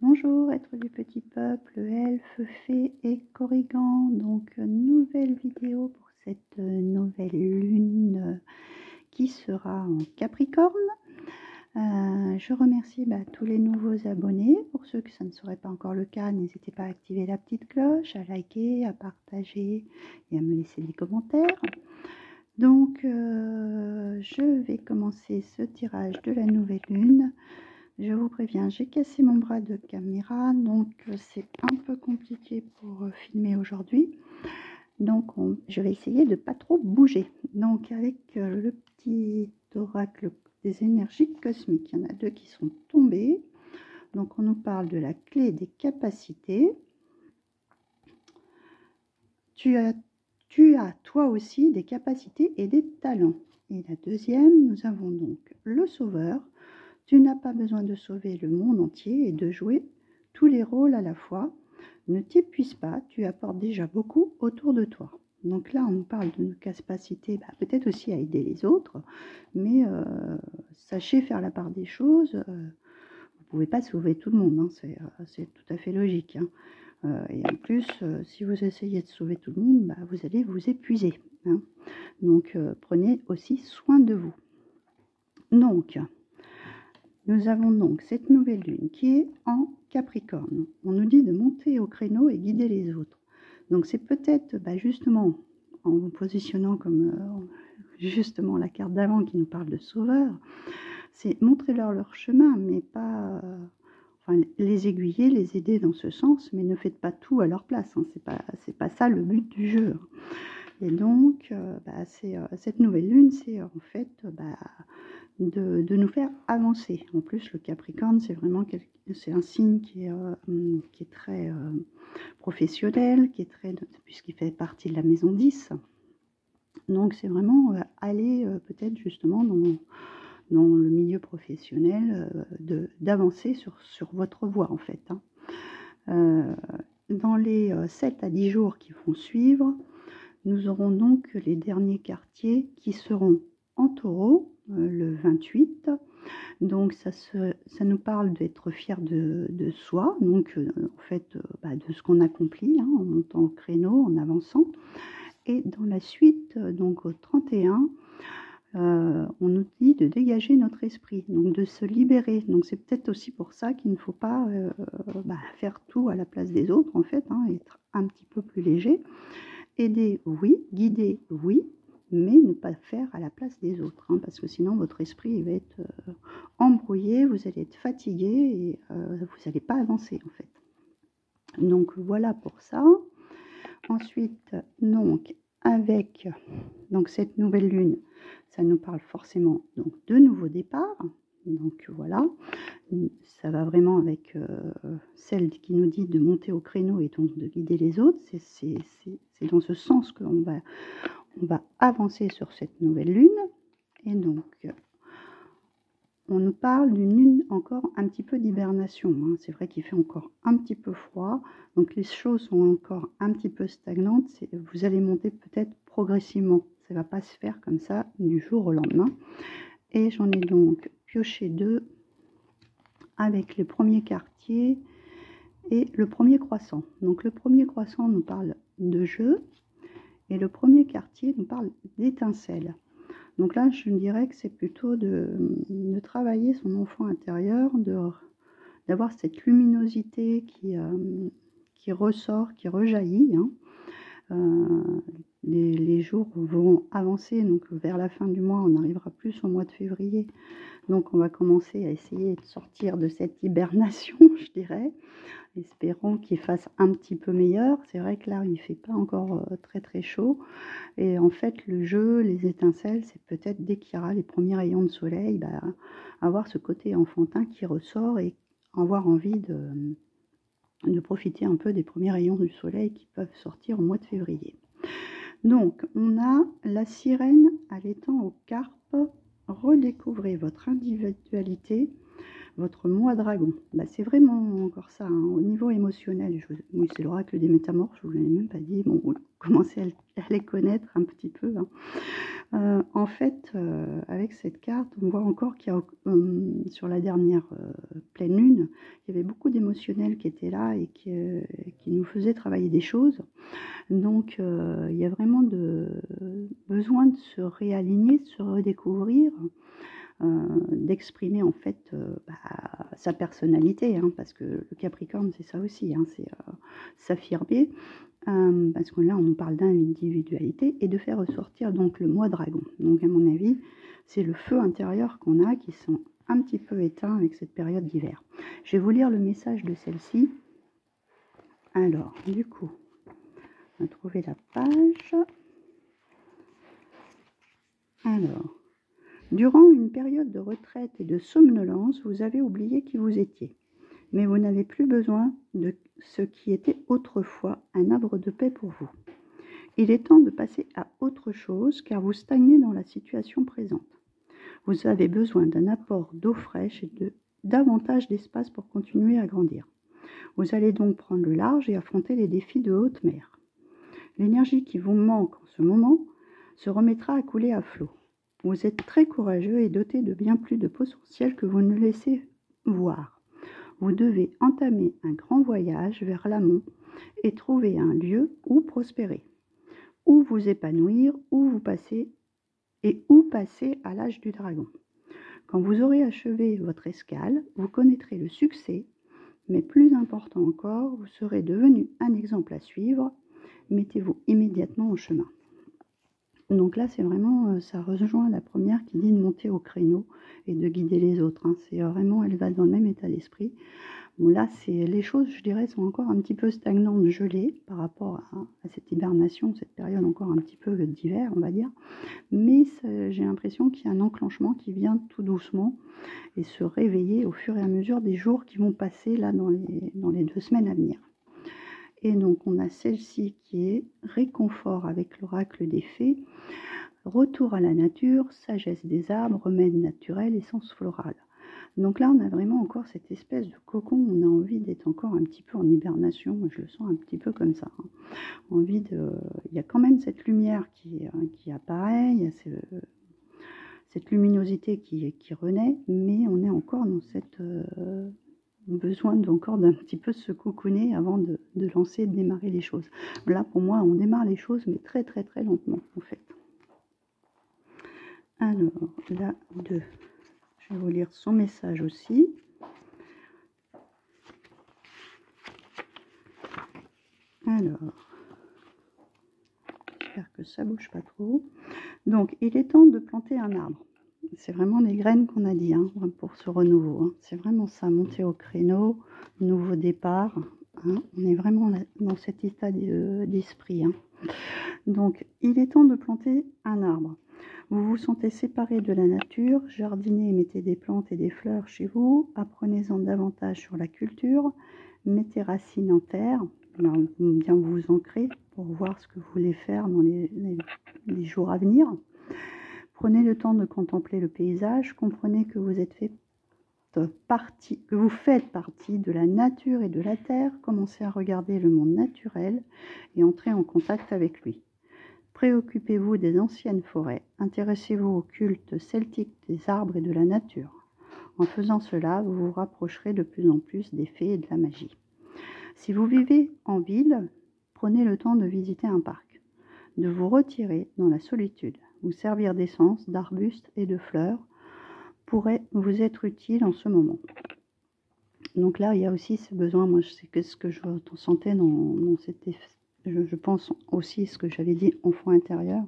Bonjour, être du petit peuple, elfe, fée et corrigan. Donc, nouvelle vidéo pour cette nouvelle lune qui sera en Capricorne. Je remercie tous les nouveaux abonnés. Pour ceux que ça ne serait pas encore le cas, n'hésitez pas à activer la petite cloche, à liker, à partager et à me laisser des commentaires. Donc, je vais commencer ce tirage de la nouvelle lune. Je vous préviens, j'ai cassé mon bras de caméra, donc c'est un peu compliqué pour filmer aujourd'hui. Donc je vais essayer de ne pas trop bouger. Donc avec le petit oracle des énergies cosmiques, il y en a deux qui sont tombés. Donc on nous parle de la clé des capacités. Tu as toi aussi des capacités et des talents. Et la deuxième, nous avons donc le sauveur. Tu n'as pas besoin de sauver le monde entier et de jouer tous les rôles à la fois. Ne t'épuise pas, tu apportes déjà beaucoup autour de toi. Donc là, on nous parle de nos capacités, peut-être aussi à aider les autres, mais sachez faire la part des choses. Vous ne pouvez pas sauver tout le monde, hein, c'est tout à fait logique. Hein. Et en plus, si vous essayez de sauver tout le monde, vous allez vous épuiser. Hein. Donc, prenez aussi soin de vous. Donc, nous avons donc cette nouvelle lune qui est en Capricorne. On nous dit de monter au créneau et guider les autres. Donc c'est peut-être justement en vous positionnant comme justement la carte d'avant qui nous parle de sauveur, c'est montrer leur chemin, mais pas les aiguiller, les aider dans ce sens, mais ne faites pas tout à leur place. Hein. C'est pas ça le but du jeu. Et donc, cette nouvelle lune, c'est en fait de nous faire avancer. En plus, le Capricorne, c'est vraiment un signe qui est très professionnel, puisqu'il fait partie de la maison 10. Donc, c'est vraiment aller peut-être justement dans le milieu professionnel, d'avancer sur votre voie, en fait. Hein. Dans les 7 à 10 jours qui vont suivre, nous aurons donc les derniers quartiers qui seront en taureau, le 28. Donc ça nous parle d'être fier de soi, donc en fait de ce qu'on accomplit, hein, en montant au créneau, en avançant. Et dans la suite, donc au 31, on nous dit de dégager notre esprit, donc de se libérer. Donc c'est peut-être aussi pour ça qu'il ne faut pas faire tout à la place des autres, en fait, hein, être un petit peu plus léger. Aider, oui. Guider, oui. Mais ne pas faire à la place des autres. Hein, parce que sinon, votre esprit va être embrouillé, vous allez être fatigué et vous n'allez pas avancer, en fait. Donc, voilà pour ça. Ensuite, donc, avec cette nouvelle lune, ça nous parle forcément donc, de nouveaux départs. Donc voilà, ça va vraiment avec celle qui nous dit de monter au créneau et donc de guider les autres. C'est dans ce sens qu'on va avancer sur cette nouvelle lune. Et donc, on nous parle d'une lune encore un petit peu d'hibernation. Hein. C'est vrai qu'il fait encore un petit peu froid, donc les choses sont encore un petit peu stagnantes. Vous allez monter peut-être progressivement. Ça ne va pas se faire comme ça du jour au lendemain. Et j'en ai donc pioché 2 avec le premier quartier et le premier croissant. Donc le premier croissant nous parle de jeu et le premier quartier nous parle d'étincelles. Donc là, je dirais que c'est plutôt de travailler son enfant intérieur, d'avoir cette luminosité qui ressort, qui rejaillit. Hein. Les jours vont avancer, donc vers la fin du mois, on arrivera plus au mois de février. Donc on va commencer à essayer de sortir de cette hibernation, je dirais. Espérons qu'il fasse un petit peu meilleur. C'est vrai que là, il ne fait pas encore très très chaud. Et en fait, le jeu, les étincelles, c'est peut-être dès qu'il y aura les premiers rayons de soleil, avoir ce côté enfantin qui ressort et avoir envie de profiter un peu des premiers rayons du soleil qui peuvent sortir au mois de février. Donc, on a la sirène à l'étang aux carpes. Redécouvrez votre individualité Votre moi dragon, bah, c'est vraiment encore ça, hein, au niveau émotionnel. Oui, c'est l'oracle des métamorphes, je ne vous l'ai même pas dit. Bon, vous commencez à les connaître un petit peu. Hein. En fait, avec cette carte, on voit encore qu'il y a, sur la dernière pleine lune, il y avait beaucoup d'émotionnels qui étaient là et qui nous faisaient travailler des choses. Donc, il y a vraiment besoin de se réaligner, de se redécouvrir, d'exprimer en fait sa personnalité, hein, parce que le Capricorne, c'est ça aussi, hein, c'est s'affirmer. Parce que là, on nous parle d'individualité et de faire ressortir donc le moi dragon. Donc, à mon avis, c'est le feu intérieur qu'on a qui sont un petit peu éteints avec cette période d'hiver. Je vais vous lire le message de celle-ci. Alors, du coup, on va trouver la page. Alors, durant une période de retraite et de somnolence, vous avez oublié qui vous étiez. Mais vous n'avez plus besoin de ce qui était autrefois un havre de paix pour vous. Il est temps de passer à autre chose car vous stagnez dans la situation présente. Vous avez besoin d'un apport d'eau fraîche et davantage d'espace pour continuer à grandir. Vous allez donc prendre le large et affronter les défis de haute mer. L'énergie qui vous manque en ce moment se remettra à couler à flot. Vous êtes très courageux et doté de bien plus de potentiel que vous ne laissez voir. Vous devez entamer un grand voyage vers l'amont et trouver un lieu où prospérer, où vous épanouir, où passer à l'âge du dragon. Quand vous aurez achevé votre escale, vous connaîtrez le succès, mais plus important encore, vous serez devenu un exemple à suivre. Mettez-vous immédiatement en chemin. Donc là, c'est vraiment, ça rejoint la première qui dit de monter au créneau et de guider les autres. Hein. C'est vraiment, elle va dans le même état d'esprit. Bon, là, les choses, je dirais, sont encore un petit peu stagnantes, gelées par rapport à cette hibernation, cette période encore un petit peu d'hiver, on va dire. Mais j'ai l'impression qu'il y a un enclenchement qui vient tout doucement et se réveiller au fur et à mesure des jours qui vont passer là dans les 2 semaines à venir. Et donc, on a celle-ci qui est réconfort avec l'oracle des fées, retour à la nature, sagesse des arbres, remède naturel, essence florale. Donc là, on a vraiment encore cette espèce de cocon, on a envie d'être encore un petit peu en hibernation, moi je le sens un petit peu comme ça. Hein. Il y a quand même cette lumière qui apparaît, il y a cette luminosité qui renaît, mais on est encore dans cette besoin encore d'un petit peu se cocooner avant de lancer, de démarrer les choses. Là, pour moi, on démarre les choses, mais très très très lentement, en fait. Alors, la 2. Je vais vous lire son message aussi. Alors, j'espère que ça bouge pas trop. Donc, il est temps de planter un arbre. C'est vraiment les graines qu'on a dit hein, pour ce renouveau. Hein. C'est vraiment ça, monter au créneau, nouveau départ. Hein. On est vraiment dans cet état d'esprit. Hein. Donc, il est temps de planter un arbre. Vous vous sentez séparé de la nature, jardinez et mettez des plantes et des fleurs chez vous, apprenez-en davantage sur la culture, mettez racines en terre, bien vous ancrer pour voir ce que vous voulez faire dans les jours à venir. Prenez le temps de contempler le paysage, comprenez que vous faites partie de la nature et de la terre, commencez à regarder le monde naturel et entrez en contact avec lui. Préoccupez-vous des anciennes forêts, intéressez-vous au culte celtique des arbres et de la nature. En faisant cela, vous vous rapprocherez de plus en plus des fées et de la magie. Si vous vivez en ville, prenez le temps de visiter un parc, de vous retirer dans la solitude, vous servir d'essence, d'arbustes et de fleurs pourrait vous être utile en ce moment. Donc là, il y a aussi ce besoin, moi c'est ce que je ressentais dans cet effet. Je pense aussi ce que j'avais dit enfant intérieur,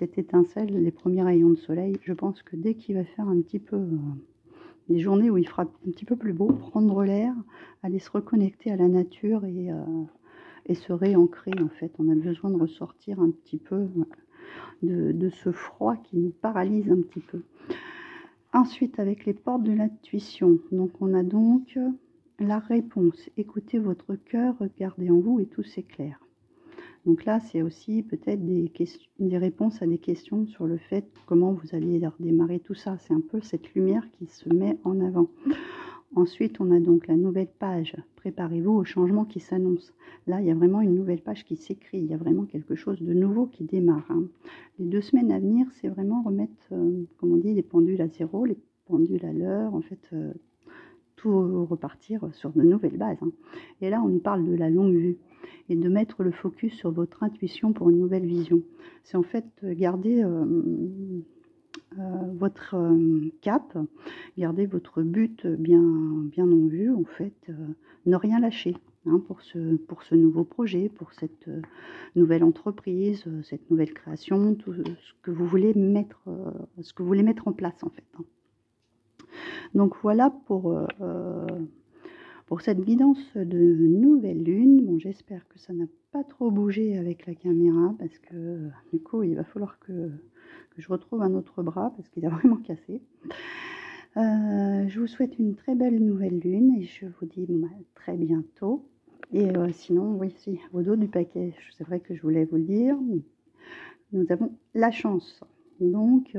cette étincelle, les premiers rayons de soleil. Je pense que dès qu'il va faire un petit peu des journées où il fera un petit peu plus beau, prendre l'air, aller se reconnecter à la nature et se réancrer en fait. On a besoin de ressortir un petit peu de ce froid qui nous paralyse un petit peu. Ensuite, avec les portes de l'intuition, donc on a donc la réponse. Écoutez votre cœur, regardez en vous et tout s'éclaire. Donc là, c'est aussi peut-être des réponses à des questions sur le fait comment vous allez redémarrer tout ça. C'est un peu cette lumière qui se met en avant. Ensuite, on a donc la nouvelle page. Préparez-vous au changement qui s'annonce. Là, il y a vraiment une nouvelle page qui s'écrit. Il y a vraiment quelque chose de nouveau qui démarre. Les 2 semaines à venir, c'est vraiment remettre, comme on dit, les pendules à zéro, les pendules à l'heure. En fait, tout repartir sur de nouvelles bases. Et là, on nous parle de la longue vue et de mettre le focus sur votre intuition pour une nouvelle vision. C'est en fait garder votre cap, garder votre but bien en vue, en fait, ne rien lâcher pour ce nouveau projet, pour cette nouvelle entreprise, cette nouvelle création, tout ce que vous voulez mettre en place en fait. Donc voilà pour cette guidance de nouvelle lune. Bon, j'espère que ça n'a pas trop bougé avec la caméra parce que du coup il va falloir que je retrouve un autre bras parce qu'il a vraiment cassé. Je vous souhaite une très belle nouvelle lune et je vous dis très bientôt. Et sinon, oui, si, au dos du paquet, c'est vrai que je voulais vous le dire, nous avons la chance. Donc,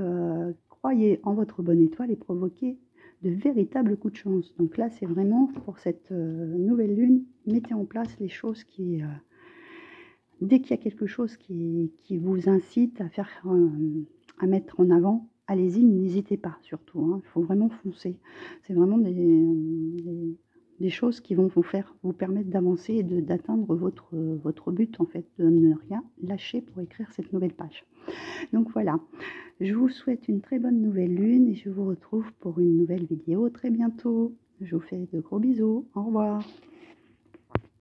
croyez en votre bonne étoile et provoquez de véritables coups de chance. Donc là, c'est vraiment pour cette nouvelle lune, mettez en place les choses qui... dès qu'il y a quelque chose qui vous incite à faire, à mettre en avant, allez-y, n'hésitez pas surtout. Il faut vraiment foncer. C'est vraiment des choses qui vont vous permettre d'avancer et d'atteindre votre but en fait, de ne rien lâcher pour écrire cette nouvelle page. Donc voilà, je vous souhaite une très bonne nouvelle lune et je vous retrouve pour une nouvelle vidéo très bientôt. Je vous fais de gros bisous. Au revoir.